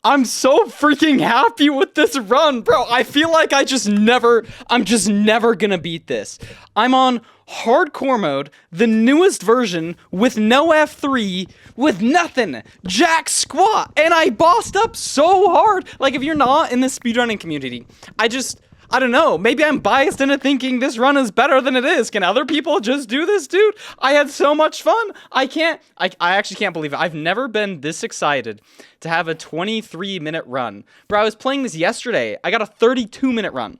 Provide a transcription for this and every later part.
I'm so freaking happy with this run, bro. I feel like I'm just never gonna beat this. I'm on hardcore mode, the newest version, with no F3, with nothing, jack squat, and I bossed up so hard. Like, if you're not in the speedrunning community, I don't know, maybe I'm biased into thinking this run is better than it is. Can other people just do this, dude? I had so much fun. I actually can't believe it. I've never been this excited to have a 23-minute run. Bro, I was playing this yesterday. I got a 32-minute run.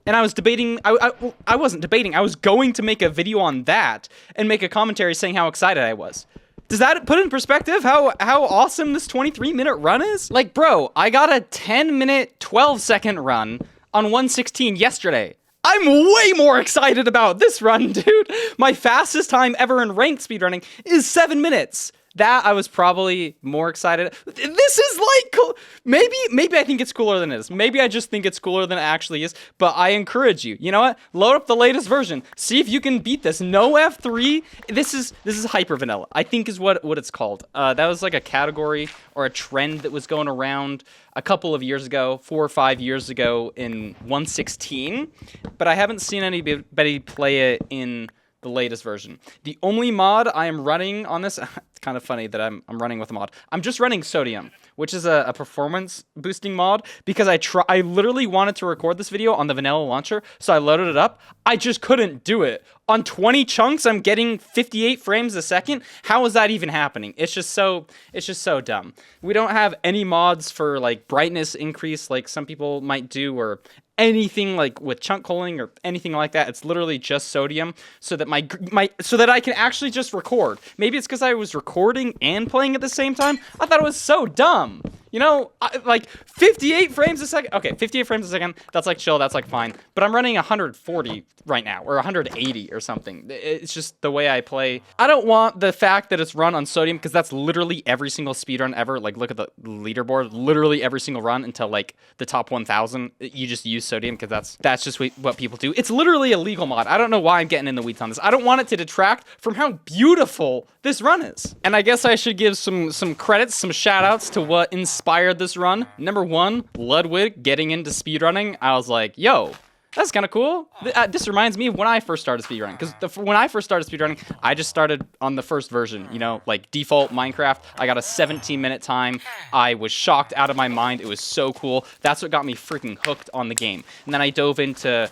And I was debating, I wasn't debating, I was going to make a video on that and make a commentary saying how excited I was. Does that put in perspective how awesome this 23-minute run is? Like, bro, I got a 10-minute, 12-second run on 116 yesterday. I'm way more excited about this run, dude. My fastest time ever in ranked speedrunning is 7 minutes. That I was probably more excited. This is like, maybe I think it's cooler than it is. Maybe I just think it's cooler than it actually is. But I encourage you. You know what? Load up the latest version. See if you can beat this. No F3. This is hyper vanilla, I think is what it's called. That was like a category or a trend that was going around a couple of years ago, 4 or 5 years ago in 116. But I haven't seen anybody play it in the latest version. The only mod I am running on this, it's kind of funny that I'm running with a mod. I'm just running Sodium, which is a performance boosting mod, because I literally wanted to record this video on the vanilla launcher, so I loaded it up. I just couldn't do it. On 20 chunks, I'm getting 58 frames a second. How is that even happening? It's just so dumb. We don't have any mods for like brightness increase like some people might do, or anything like with chunk culling or anything like that. It's literally just Sodium, so that so that I can actually just record. Maybe it's because I was recording and playing at the same time. I thought it was so dumb. You know, like 58 frames a second. Okay, 58 frames a second. That's like chill. That's like fine. But I'm running 140 right now, or 180 or something. It's just the way I play. I don't want the fact that it's run on Sodium, because that's literally every single speedrun ever. Like, look at the leaderboard. Literally every single run until like the top 1,000. You just use Sodium because that's just what people do. It's literally a legal mod. I don't know why I'm getting in the weeds on this. I don't want it to detract from how beautiful this run is. And I guess I should give some credits, some shout outs to what inspired this run. Number one, Ludwig getting into speedrunning. I was like, yo, that's kind of cool. This reminds me of when I first started speedrunning, because when I first started speedrunning, I just started on the first version, you know, like default Minecraft. I got a 17-minute time. I was shocked out of my mind. It was so cool. That's what got me freaking hooked on the game. And then I dove into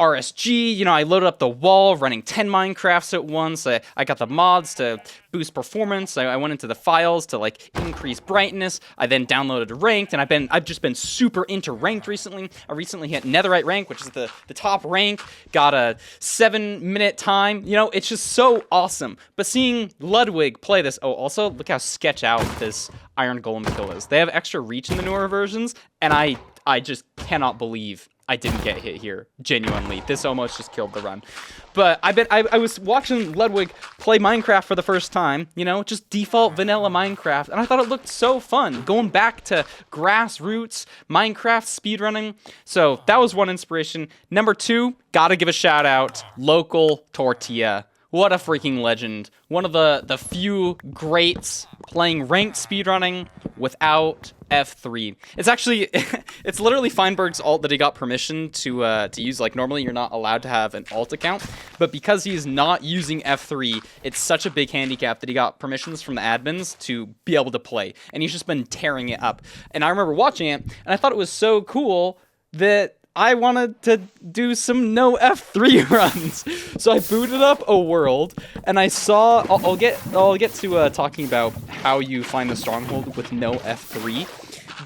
RSG, you know, I loaded up the wall, running 10 Minecrafts at once. I got the mods to boost performance. I went into the files to like increase brightness. I then downloaded ranked, and I've just been super into ranked recently. I recently hit Netherite rank, which is the top rank. Got a 7-minute time. You know, it's just so awesome. But seeing Ludwig play this, oh, also look how sketch out this Iron Golem kill is. They have extra reach in the newer versions, and I just cannot believe I didn't get hit here. Genuinely, this almost just killed the run. But I was watching Ludwig play Minecraft for the first time, you know, just default vanilla Minecraft, and I thought it looked so fun, going back to grassroots Minecraft speedrunning. So that was one inspiration. Number two, gotta give a shout out, Local Tortilla. What a freaking legend. One of the few greats playing ranked speedrunning without F3. It's actually, it's literally Feinberg's alt that he got permission to use. Like, normally you're not allowed to have an alt account, but because he's not using F3, it's such a big handicap that he got permissions from the admins to be able to play. And he's just been tearing it up. And I remember watching it, and I thought it was so cool that I wanted to do some no F3 runs. So I booted up a world, and I saw, I'll get to talking about how you find the Stronghold with no F3.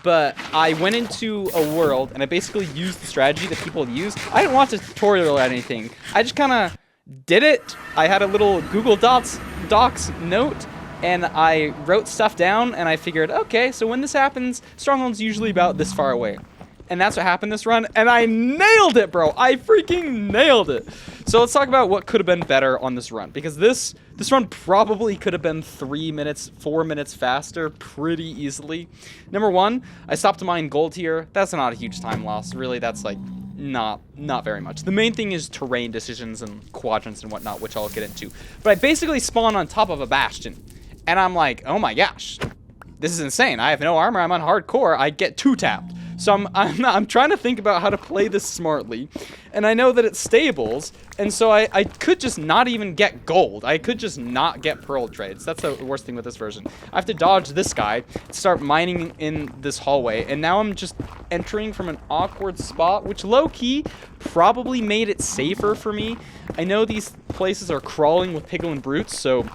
But I went into a world, and I basically used the strategy that people use. I didn't watch a tutorial or anything. I just kind of did it. I had a little Google Docs note, and I wrote stuff down, and I figured, okay, so when this happens, Stronghold's usually about this far away. And that's what happened this run, and I nailed it, bro. I freaking nailed it. So let's talk about what could have been better on this run, because this run probably could have been 3 minutes, 4 minutes faster pretty easily. Number one, I stopped to mine gold here. That's not a huge time loss. Really, that's like not very much. The main thing is terrain decisions and quadrants and whatnot, which I'll get into. But I basically spawn on top of a Bastion, and I'm like, oh my gosh. this is insane. I have no armor. I'm on hardcore. I get 2-tapped. So I'm trying to think about how to play this smartly, and I know that it stables, and so I could just not even get gold. I could just not get pearl trades. That's the worst thing with this version. I have to dodge this guy, start mining in this hallway, and now I'm just entering from an awkward spot, which low-key probably made it safer for me. I know these places are crawling with piglin brutes, so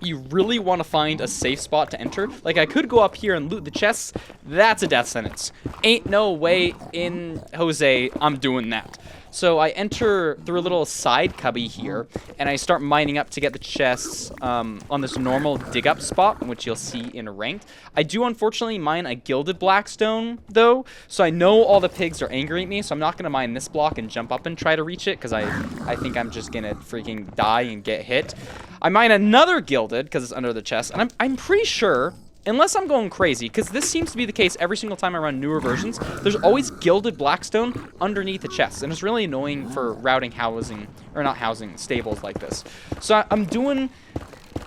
you really want to find a safe spot to enter. Like, I could go up here and loot the chests. That's a death sentence. Ain't no way in Jose I'm doing that. So I enter through a little side cubby here, and I start mining up to get the chests on this normal dig up spot, which you'll see in ranked. I do unfortunately mine a gilded blackstone though, so I know all the pigs are angry at me, so I'm not gonna mine this block and jump up and try to reach it, because I think I'm just gonna freaking die and get hit. I mine another gilded because it's under the chest, and I'm pretty sure, unless I'm going crazy, because this seems to be the case every single time I run newer versions, there's always gilded blackstone underneath the chest, and it's really annoying for routing housing, or not housing, stables like this. So I'm doing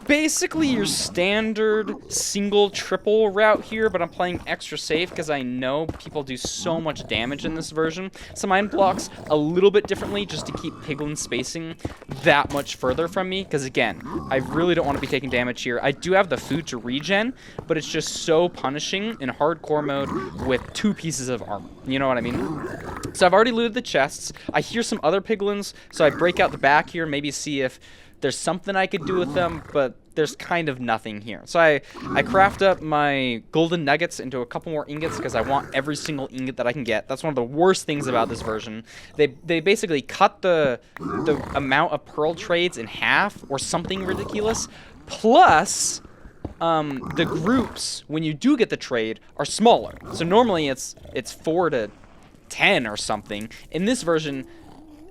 basically your standard single triple route here, but I'm playing extra safe because I know people do so much damage in this version. So mine blocks a little bit differently just to keep piglin spacing that much further from me, because again, I really don't want to be taking damage here. I do have the food to regen, but it's just so punishing in hardcore mode with 2 pieces of armor. You know what I mean? So I've already looted the chests. I hear some other piglins, so I break out the back here, maybe see if there's something I could do with them, but there's kind of nothing here. So I craft up my golden nuggets into a couple more ingots because I want every single ingot that I can get. That's one of the worst things about this version. They basically cut the amount of pearl trades in half or something ridiculous. Plus, the groups, when you do get the trade, are smaller. So normally it's 4 to 10 or something. In this version,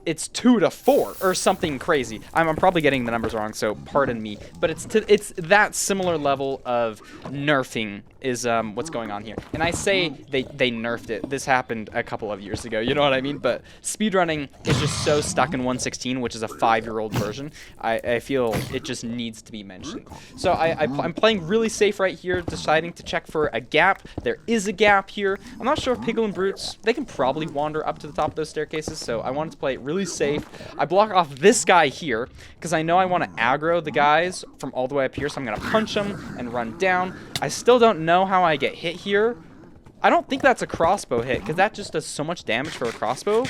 it's 2 to 4 or something crazy. I'm probably getting the numbers wrong, so pardon me. But it's that similar level of nerfing is what's going on here. And I say they nerfed it. This happened a couple of years ago, you know what I mean? But speedrunning is just so stuck in 1.16, which is a 5-year-old version. I feel it just needs to be mentioned. So I'm playing really safe right here, deciding to check for a gap. There is a gap here. I'm not sure if piglin brutes, they can probably wander up to the top of those staircases, so I wanted to play it really safe. I block off this guy here because I know I want to aggro the guys from all the way up here, so I'm going to punch them and run down. I still don't know how I get hit here. I don't think that's a crossbow hit because that just does so much damage for a crossbow,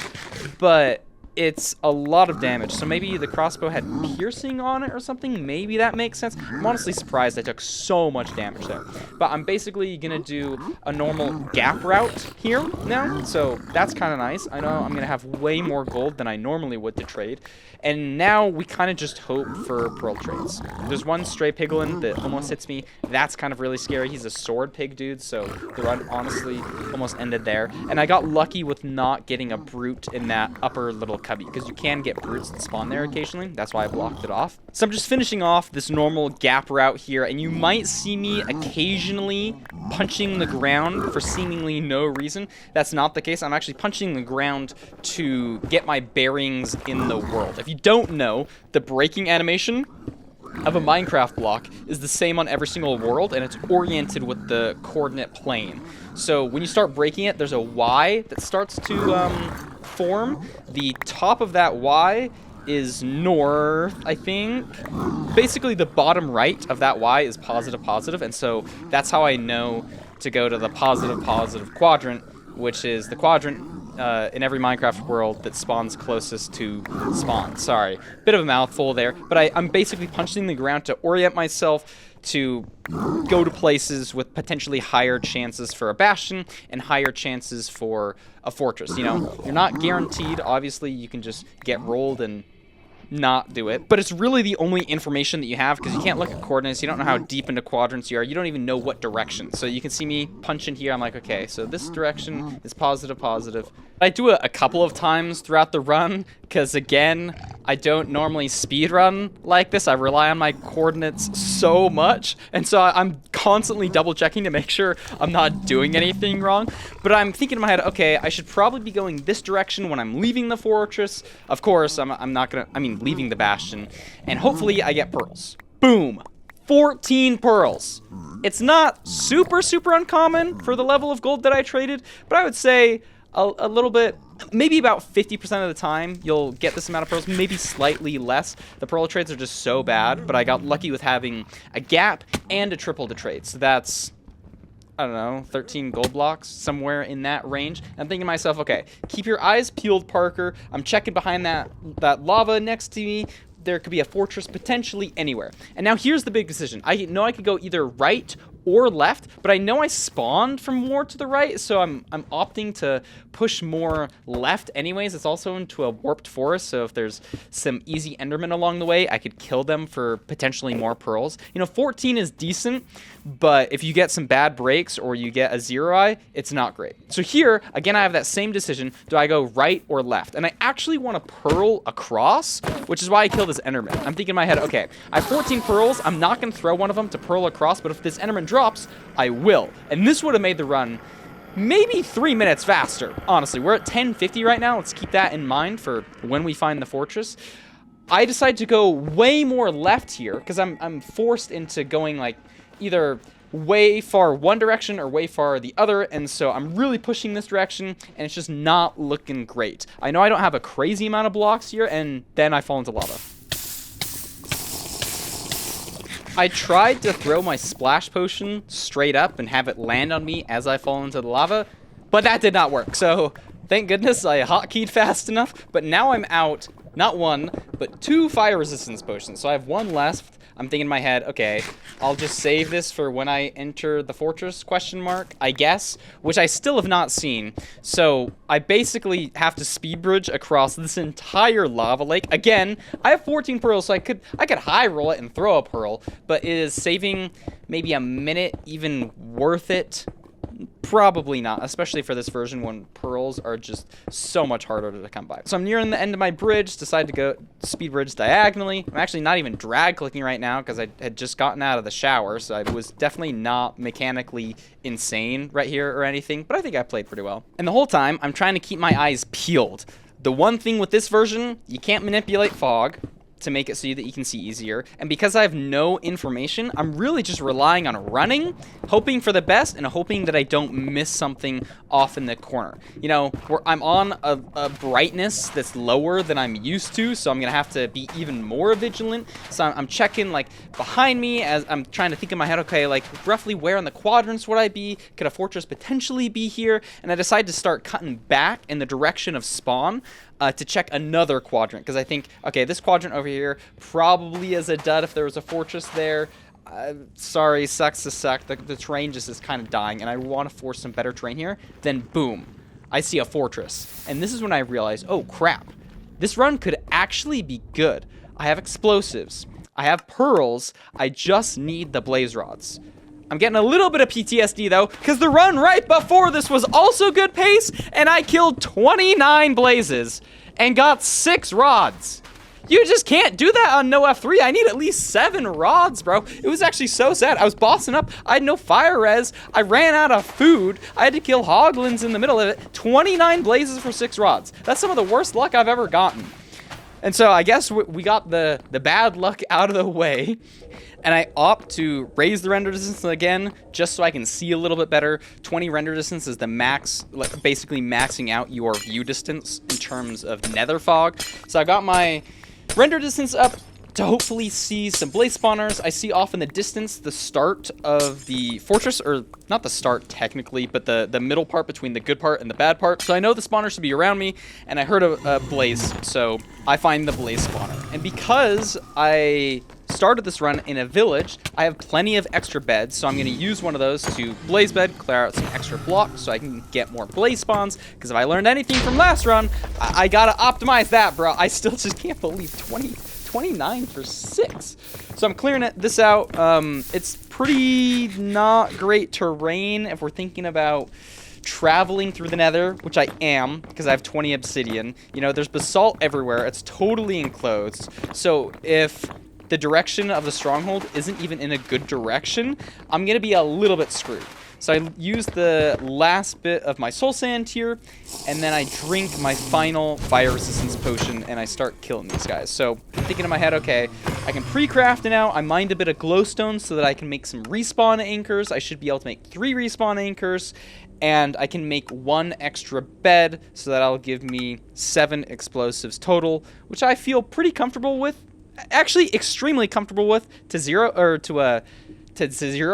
but it's a lot of damage. So maybe the crossbow had piercing on it or something. Maybe that makes sense. I'm honestly surprised I took so much damage there. But I'm basically going to do a normal gap route here now. So that's kind of nice. I know I'm going to have way more gold than I normally would to trade. And now we kind of just hope for pearl trades. There's one stray piglin that almost hits me. That's kind of really scary. He's a sword pig dude, so the run honestly almost ended there. And I got lucky with not getting a brute in that upper little cubby, because you can get brutes that spawn there occasionally. That's why I blocked it off. So I'm just finishing off this normal gap route here, and you might see me occasionally punching the ground for seemingly no reason. That's not the case. I'm actually punching the ground to get my bearings in the world. If you don't know, the breaking animation of a Minecraft block is the same on every single world, and it's oriented with the coordinate plane. So when you start breaking it, there's a Y that starts to form. The top of that Y is north, I think. Basically, the bottom right of that Y is positive, positive, and so that's how I know to go to the positive, positive quadrant, which is the quadrant in every Minecraft world that spawns closest to spawn. Sorry, bit of a mouthful there, but I'm basically punching the ground to orient myself to go to places with potentially higher chances for a bastion and higher chances for a fortress. You know, you're not guaranteed. Obviously, you can just get rolled and not do it, but it's really the only information that you have, because you can't look at coordinates. You don't know how deep into quadrants you are. You don't even know what direction. So you can see me punch in here. I'm like, okay, so this direction is positive, positive. I do it a couple of times throughout the run because, again, I don't normally speed run like this. I rely on my coordinates so much, and so I'm constantly double checking to make sure I'm not doing anything wrong. But I'm thinking in my head, okay, I should probably be going this direction when I'm leaving the fortress. Of course, I'm not gonna, leaving the bastion, and hopefully I get pearls. Boom. 14 pearls. It's not super, super uncommon for the level of gold that I traded, but I would say a little bit, maybe about 50% of the time you'll get this amount of pearls, maybe slightly less. The pearl trades are just so bad, but I got lucky with having a gap and a triple to trade. So that's, I don't know, 13 gold blocks, somewhere in that range. And I'm thinking to myself, okay, keep your eyes peeled, Parker. I'm checking behind that lava next to me. There could be a fortress potentially anywhere. And now here's the big decision. I know I could go either right or left, but I know I spawned from more to the right, so I'm opting to push more left anyways. It's also into a warped forest, so if there's some easy endermen along the way, I could kill them for potentially more pearls. You know, 14 is decent, but if you get some bad breaks or you get a zero eye, it's not great. So here, again, I have that same decision. Do I go right or left? And I actually want to pearl across, which is why I kill this enderman. I'm thinking in my head, okay, I have 14 pearls. I'm not going to throw one of them to pearl across, but if this enderman drops, I will. And this would have made the run maybe 3 minutes faster, honestly. We're at 10:50 right now. Let's keep that in mind for when we find the fortress. I decided to go way more left here because I'm forced into going like either way far one direction or way far the other, and so I'm really pushing this direction, and it's just not looking great. I know I don't have a crazy amount of blocks here, and then I fall into lava. I tried to throw my splash potion straight up and have it land on me as I fall into the lava, but that did not work. So thank goodness I hotkeyed fast enough, but now I'm out, not one, but 2 fire resistance potions. So I have 1 left. I'm thinking in my head, okay, I'll just save this for when I enter the fortress, question mark, I guess, which I still have not seen. So I basically have to speed bridge across this entire lava lake. Again, I have 14 pearls, so I could high roll it and throw a pearl, but is saving maybe a minute even worth it? Probably not, especially for this version when pearls are just so much harder to come by. So I'm nearing the end of my bridge, decided to go speed bridge diagonally. I'm actually not even drag clicking right now because I had just gotten out of the shower, so I was definitely not mechanically insane right here or anything, but I think I played pretty well. And the whole time, I'm trying to keep my eyes peeled. The one thing with this version, you can't manipulate fog to make it so that you can see easier. And because I have no information, I'm really just relying on running, hoping for the best, and hoping that I don't miss something off in the corner. You know, where I'm on a brightness that's lower than I'm used to, so I'm gonna have to be even more vigilant. So I'm checking like behind me as I'm trying to think in my head, okay, like roughly where in the quadrants would I be? Could a fortress potentially be here? And I decided to start cutting back in the direction of spawn to check another quadrant, because I think, okay, this quadrant over here probably is a dud if there was a fortress there. Sorry, sucks to suck. The terrain just is kind of dying, and I want to force some better terrain here. Then, boom, I see a fortress. And this is when I realize, oh, crap. This run could actually be good. I have explosives. I have pearls. I just need the blaze rods. I'm getting a little bit of PTSD, though, because the run right before this was also good pace, and I killed 29 blazes and got 6 rods. You just can't do that on no F3. I need at least 7 rods, bro. It was actually so sad. I was bossing up. I had no fire res. I ran out of food. I had to kill hoglins in the middle of it. 29 blazes for 6 rods. That's some of the worst luck I've ever gotten. And so I guess we got the bad luck out of the way. And I opt to raise the render distance again, just so I can see a little bit better. 20 render distance is the max, like basically maxing out your view distance in terms of nether fog. So I got my render distance up to hopefully see some blaze spawners. I see off in the distance the start of the fortress, or not the start technically, but the middle part between the good part and the bad part. So I know the spawners should be around me, and I heard a blaze, so I find the blaze spawner. And because I started this run in a village, I have plenty of extra beds, so I'm going to use one of those to blaze bed, clear out some extra blocks so I can get more blaze spawns, because if I learned anything from last run, I gotta optimize that, bro. I still just can't believe 29 for 6. So I'm clearing this out. It's pretty not great terrain if we're thinking about traveling through the nether, which I am, because I have 20 obsidian. You know, there's basalt everywhere. It's totally enclosed. So if the direction of the stronghold isn't even in a good direction, I'm gonna be a little bit screwed. So I use the last bit of my soul sand here, and then I drink my final fire resistance potion, and I start killing these guys. So I'm thinking in my head, okay, I can pre-craft it now. I mined a bit of glowstone so that I can make some respawn anchors. I should be able to make 3 respawn anchors, and I can make 1 extra bed, so that'll give me 7 explosives total, which I feel pretty comfortable with. Actually, extremely comfortable with to zero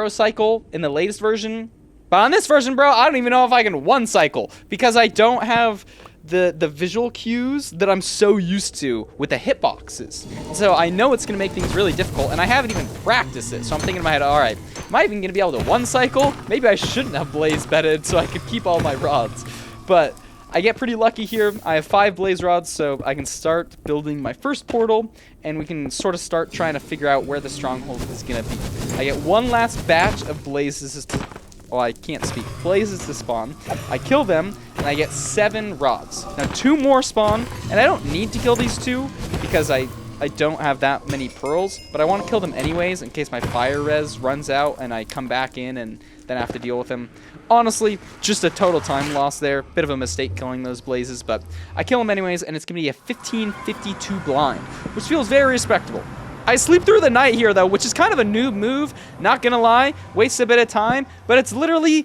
cycle in the latest version. But on this version, bro, I don't even know if I can 1 cycle because I don't have the visual cues that I'm so used to with the hitboxes. So I know it's going to make things really difficult, and I haven't even practiced it. So I'm thinking in my head, all right, am I even going to be able to 1 cycle? Maybe I shouldn't have blaze bedded so I could keep all my rods. But I get pretty lucky here. I have 5 blaze rods, so I can start building my first portal, and we can sort of start trying to figure out where the stronghold is going to be. I get 1 last batch of blazes to... Well, I can't speak. Blazes to spawn. I kill them, and I get 7 rods. Now, 2 more spawn, and I don't need to kill these 2 because I don't have that many pearls, but I want to kill them anyways in case my fire res runs out and I come back in and then I have to deal with them. Honestly, just a total time loss there. Bit of a mistake killing those blazes, but I kill them anyways, and it's going to be a 1552 blind, which feels very respectable. I sleep through the night here, though, which is kind of a noob move, not gonna lie. Wastes a bit of time, but it's literally...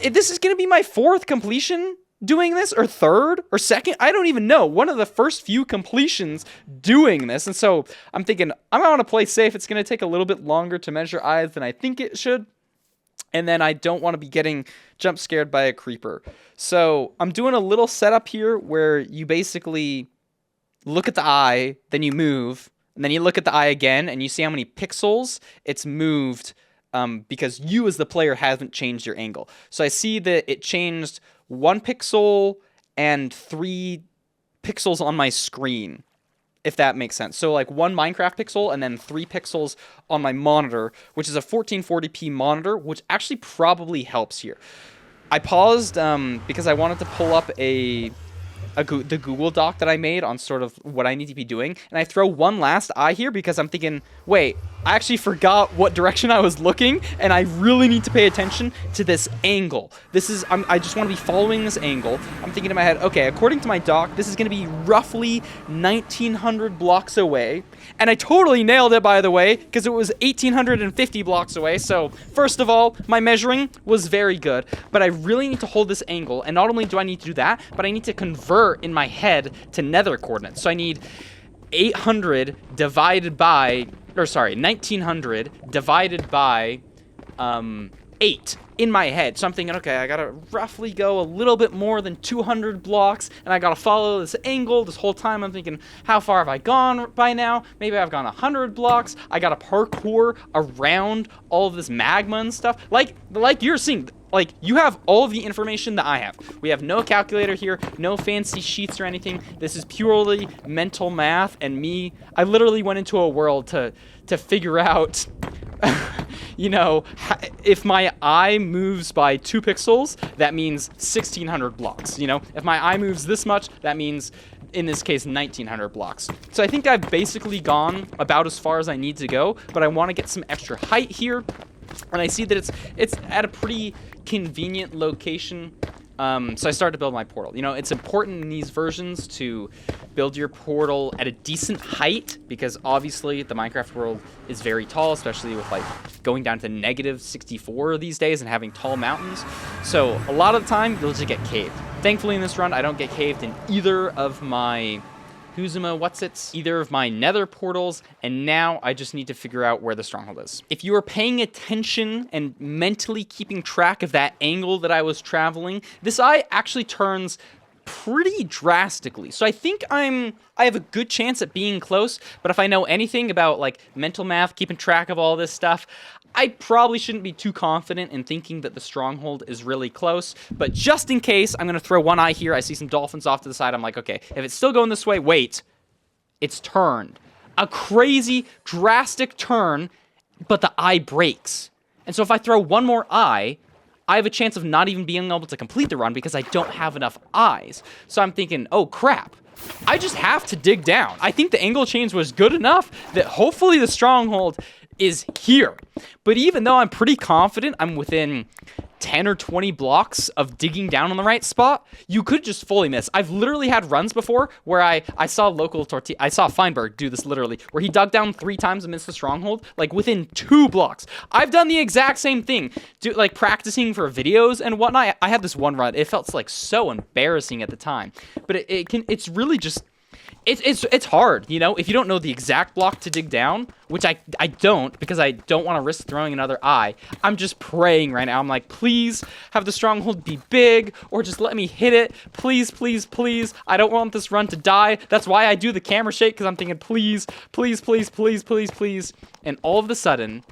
this is gonna be my 4th completion doing this, or 3rd, or 2nd? I don't even know. One of the first few completions doing this, and so I'm thinking, I'm gonna play safe. It's gonna take a little bit longer to measure eyes than I think it should, and then I don't want to be getting jump scared by a creeper. So I'm doing a little setup here where you basically look at the eye, then you move, and then you look at the eye again, and you see how many pixels it's moved because you as the player haven't changed your angle. So I see that it changed 1 pixel and 3 pixels on my screen, if that makes sense. So like 1 Minecraft pixel and then 3 pixels on my monitor, which is a 1440p monitor, which actually probably helps here. I paused because I wanted to pull up the Google Doc that I made on sort of what I need to be doing. And I throw 1 last eye here because I'm thinking, wait, I actually forgot what direction I was looking, and I really need to pay attention to this angle. I just want to be following this angle. I'm thinking in my head, okay, according to my doc, this is going to be roughly 1,900 blocks away. And I totally nailed it, by the way, because it was 1,850 blocks away. So first of all, my measuring was very good, but I really need to hold this angle. And not only do I need to do that, but I need to convert in my head to nether coordinates. So I need 800 divided by, 1900 divided by 8 in my head. So I'm thinking, okay, I gotta roughly go a little bit more than 200 blocks, and I gotta follow this angle. This whole time I'm thinking, how far have I gone by now? Maybe I've gone 100 blocks. I gotta parkour around all of this magma and stuff. Like you're seeing, like, you have all of the information that I have. We have no calculator here, no fancy sheets or anything. This is purely mental math, and me, I literally went into a world to figure out, you know, if my eye moves by 2 pixels, that means 1,600 blocks. You know, if my eye moves this much, that means, in this case, 1,900 blocks. So I think I've basically gone about as far as I need to go, but I want to get some extra height here. And I see that it's at a pretty convenient location. So I started to build my portal. You know, it's important in these versions to build your portal at a decent height, because obviously the Minecraft world is very tall, especially with like going down to -64 these days and having tall mountains. So a lot of the time you'll just get caved. Thankfully in this run I don't get caved in either of my either of my nether portals, and now I just need to figure out where the stronghold is. If you are paying attention and mentally keeping track of that angle that I was traveling, this eye actually turns pretty drastically. So I think I have a good chance at being close, but if I know anything about like mental math, keeping track of all this stuff, I probably shouldn't be too confident in thinking that the stronghold is really close. But just in case, I'm going to throw 1 eye here. I see some dolphins off to the side. I'm like, okay, if it's still going this way, wait. It's turned. A crazy, drastic turn, but the eye breaks. And so if I throw 1 more eye, I have a chance of not even being able to complete the run because I don't have enough eyes. So I'm thinking, oh crap, I just have to dig down. I think the angle change was good enough that hopefully the stronghold is here. But even though I'm pretty confident I'm within 10 or 20 blocks of digging down on the right spot, you could just fully miss. I've literally had runs before where I saw I saw Feinberg do this literally, where he dug down 3 times and missed the stronghold, like within 2 blocks. I've done the exact same thing, like practicing for videos and whatnot. I had this one run. It felt like so embarrassing at the time, but it's really just, it's hard, you know, if you don't know the exact block to dig down, which I don't, because I don't want to risk throwing another eye. I'm just praying right now. I'm like, please have the stronghold be big, or just let me hit it. Please, please, please. I don't want this run to die. That's why I do the camera shake, because I'm thinking, please, please, please, please, please, please. And all of a sudden,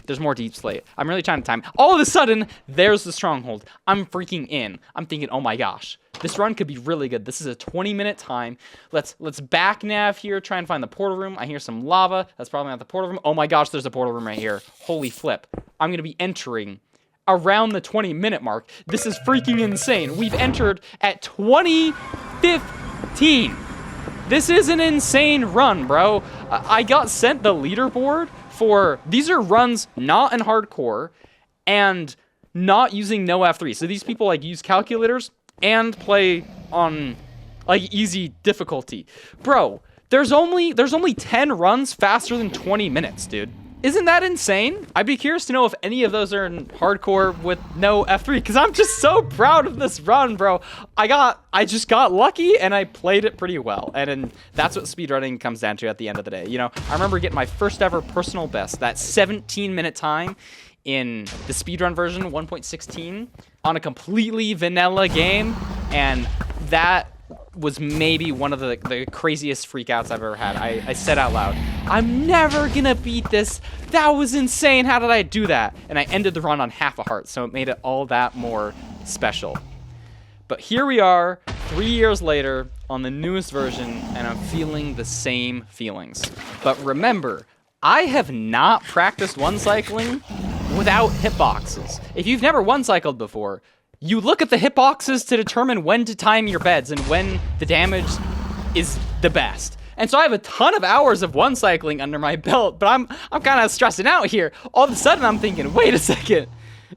there's more deep slate. I'm really trying to time. All of a sudden, there's the stronghold. I'm freaking in. I'm thinking, oh my gosh, this run could be really good. This is a 20-minute time. Let's back nav here, try and find the portal room. I hear some lava. That's probably not the portal room. Oh my gosh, there's a portal room right here. Holy flip. I'm going to be entering around the 20-minute mark. This is freaking insane. We've entered at 2015. This is an insane run, bro. I got sent the leaderboard for, these are runs not in hardcore and not using no F3. So these people like use calculators and play on like easy difficulty. Bro, there's only 10 runs faster than 20 minutes, dude. Isn't that insane? I'd be curious to know if any of those are in hardcore with no F3, because I'm just so proud of this run, bro. I just got lucky and I played it pretty well. And that's what speedrunning comes down to at the end of the day. You know, I remember getting my first ever personal best, that 17-minute time in the speedrun version 1.16 on a completely vanilla game, and that was maybe one of the craziest freakouts I've ever had. I said out loud, I'm never gonna beat this. That was insane. How did I do that? And I ended the run on half a heart, so it made it all that more special. But here we are, 3 years later, on the newest version, and I'm feeling the same feelings. But remember, I have not practiced one-cycling without hitboxes. If you've never one-cycled before, you look at the hitboxes to determine when to time your beds and when the damage is the best. And so I have a ton of hours of one-cycling under my belt, but I'm kind of stressing out here. All of a sudden, I'm thinking, wait a second.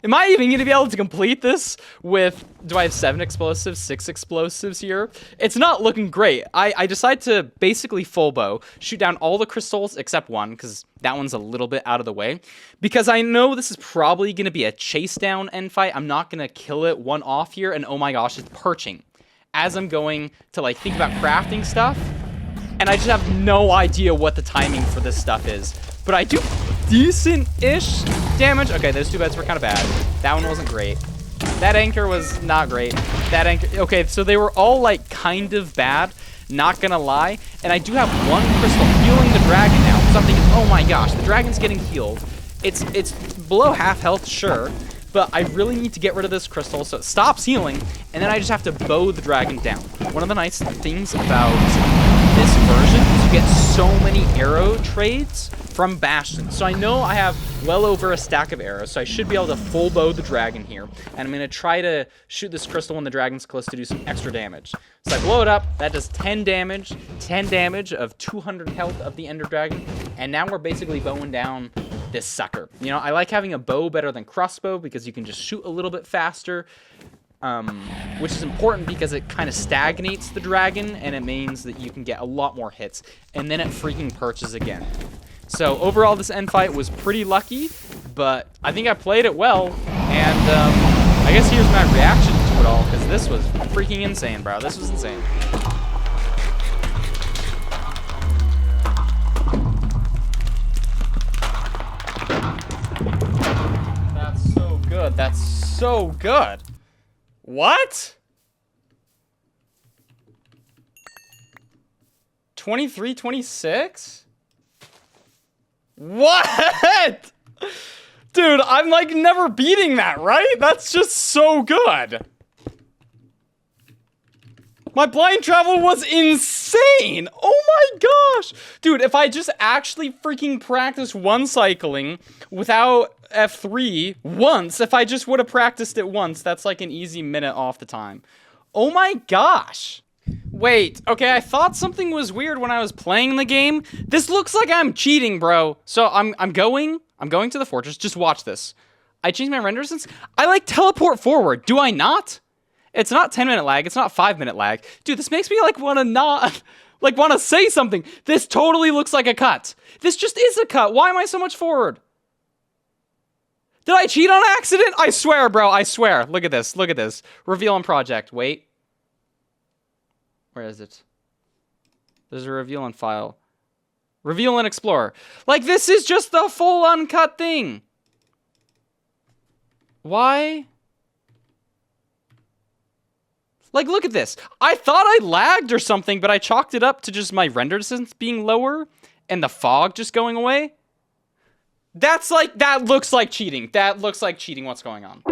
Am I even going to be able to complete this with, do I have 7 explosives, 6 explosives here? It's not looking great. I decide to basically full bow, shoot down all the crystals except one, because that one's a little bit out of the way. Because I know this is probably going to be a chase down end fight. I'm not going to kill it one off here, and oh my gosh, it's perching. As I'm going to like think about crafting stuff, and I just have no idea what the timing for this stuff is. But I do decent-ish damage. Okay, those 2 beds were kind of bad. That one wasn't great. That anchor was not great. That anchor... Okay, so they were all, like, kind of bad. Not gonna lie. And I do have 1 crystal healing the dragon now. So I'm thinking, oh my gosh, the dragon's getting healed. It's below half health, sure. But I really need to get rid of this crystal so it stops healing. And then I just have to bow the dragon down. One of the nice things about this version is you get so many arrow trades from Bastion. So I know I have well over a stack of arrows, so I should be able to full bow the dragon here. And I'm going to try to shoot this crystal when the dragon's close to do some extra damage. So I blow it up, that does 10 damage of 200 health of the ender dragon, and now we're basically bowing down this sucker. You know, I like having a bow better than crossbow because you can just shoot a little bit faster. Which is important because it kind of stagnates the dragon, and it means that you can get a lot more hits, and then it freaking perches again. So overall, this end fight was pretty lucky, but I think I played it well, and I guess here's my reaction to it all, because this was freaking insane, bro. This was insane. That's so good. That's so good. What? 23, 26? What? Dude, I'm like never beating that, right? That's just so good. My blind travel was insane. Oh my gosh. Dude, if I just actually freaking practiced one-cycling without F3 once, if I just would have practiced it once, that's like an easy minute off the time. Oh my gosh. Wait, okay, I thought something was weird when I was playing the game. This looks like I'm cheating, bro. So I'm going to the fortress. Just watch this. I changed my render distance. I like teleport forward. Do I not? It's not 10-minute lag. It's not 5-minute lag. Dude, this makes me like want to not, like want to say something. This totally looks like a cut. This just is a cut. Why am I so much forward? Did I cheat on accident? I swear, bro. I swear. Look at this. Look at this. Reveal on project. Wait. Where is it? There's a reveal on file. Reveal in Explorer. Like, this is just the full uncut thing. Why? Like, look at this. I thought I lagged or something, but I chalked it up to just my render distance being lower and the fog just going away. That's like, that looks like cheating. That looks like cheating. What's going on?